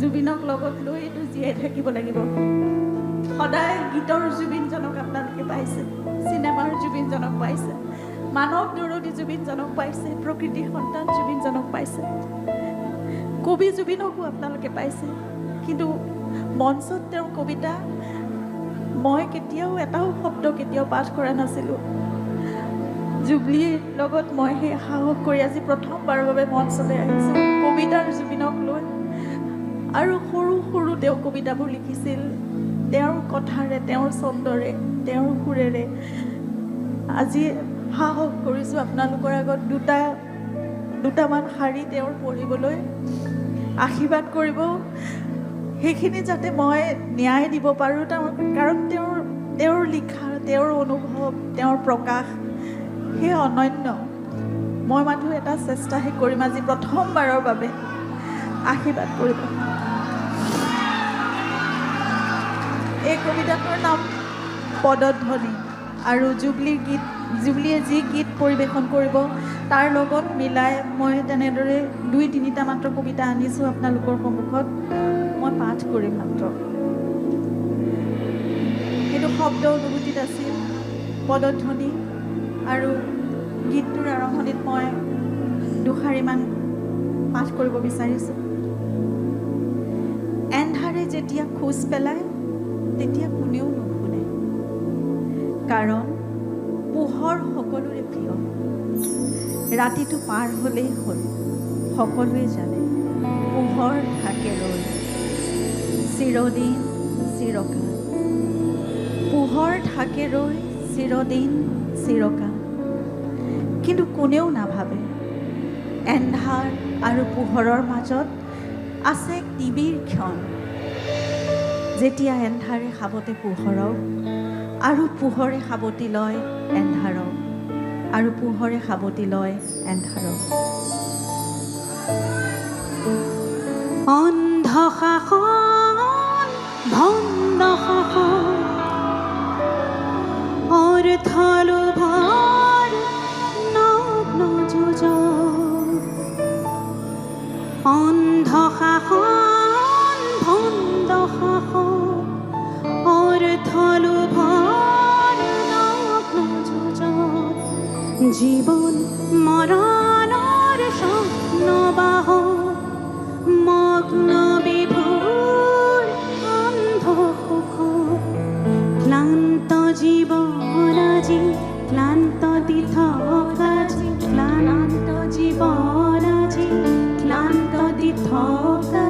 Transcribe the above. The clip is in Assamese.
জুবিনক লগত লৈ এইটো জীয়াই থাকিব লাগিব। সদায় গীতৰ জুবিনজনক আপোনালোকে পাইছে, চিনেমাৰ জুবিনজনক পাইছে, মানৱ দৰদী জুবিনজনক পাইছে, প্ৰকৃতিৰ সন্তান জুবিনজনক পাইছে, কবি জুবিনকো আপোনালোকে পাইছে। কিন্তু মঞ্চত তেওঁৰ কবিতা মই কেতিয়াও এটাও শব্দ কেতিয়াও পাঠ কৰা নাছিলোঁ। জুবলীৰ লগত মই সেই সাহস কৰি আজি প্ৰথমবাৰৰ বাবে মঞ্চলৈ আহিছোঁ কবিতাৰ জুবিনক লৈ। আৰু সৰু সৰু তেওঁ কবিতাবোৰ লিখিছিল তেওঁৰ কথাৰে, তেওঁৰ ছন্দৰে, তেওঁৰ সুৰেৰে। আজি সাহস কৰিছোঁ আপোনালোকৰ আগত দুটামান শাৰী তেওঁৰ পঢ়িবলৈ। আশীৰ্বাদ কৰিব সেইখিনি যাতে মই ন্যায় দিব পাৰোঁ, কাৰণ তেওঁৰ লিখা, তেওঁৰ অনুভৱ, তেওঁৰ প্ৰকাশ সেই অনন্য। মই মাথো এটা চেষ্টাহে কৰিম আজি প্ৰথমবাৰৰ বাবে। আশীৰ্বাদ কৰিব। এই কবিতাটোৰ নাম পদধ্বনি। আৰু জুবলীয়ে যি গীত পৰিৱেশন কৰিব তাৰ লগত মিলাই মই তেনেদৰে 2-3টা মাত্ৰ কবিতা আনিছোঁ আপোনালোকৰ সন্মুখত। মই পাঠ কৰিম মাত্ৰ। সেইটো শব্দ অনুভূতিত আছিল পদধ্বনি। আৰু গীতটোৰ আৰম্ভণিত মই দুশাৰীমান পাঠ কৰিব বিচাৰিছোঁ। এন্ধাৰে যেতিয়া খোজ পেলায় তেতিয়া কোনেও নুশুনে, কাৰণ পোহৰ সকলোৰে প্ৰিয়। ৰাতিটো পাৰ হ'লেই হ'ল, সকলোৱে জানে পোহৰ থাকে ৰৈ চিৰদিন চিৰকাল। পোহৰ থাকে ৰৈ চিৰদিন চিৰকাল। কিন্তু কোনেও নাভাবে এন্ধাৰ আৰু পোহৰৰ মাজত আছে এক নিবিড় ক্ষণ, যেতিয়া এন্ধাৰে সাৱতে পোহৰক আৰু পোহৰে সাৱটি লয় এন্ধাৰক, আৰু পোহৰে সাৱটি লয় এন্ধাৰক। অন্ধ শাসন ভণ্ড শাসন অৰ্থ লোভৰ নগ্ন যোজন। অন্ধ শাসন ভণ্ড শাসন অৰ্থ লোভৰ নগ্ন যোজন। জীৱন মৰণৰ স্বপ্ন বাহন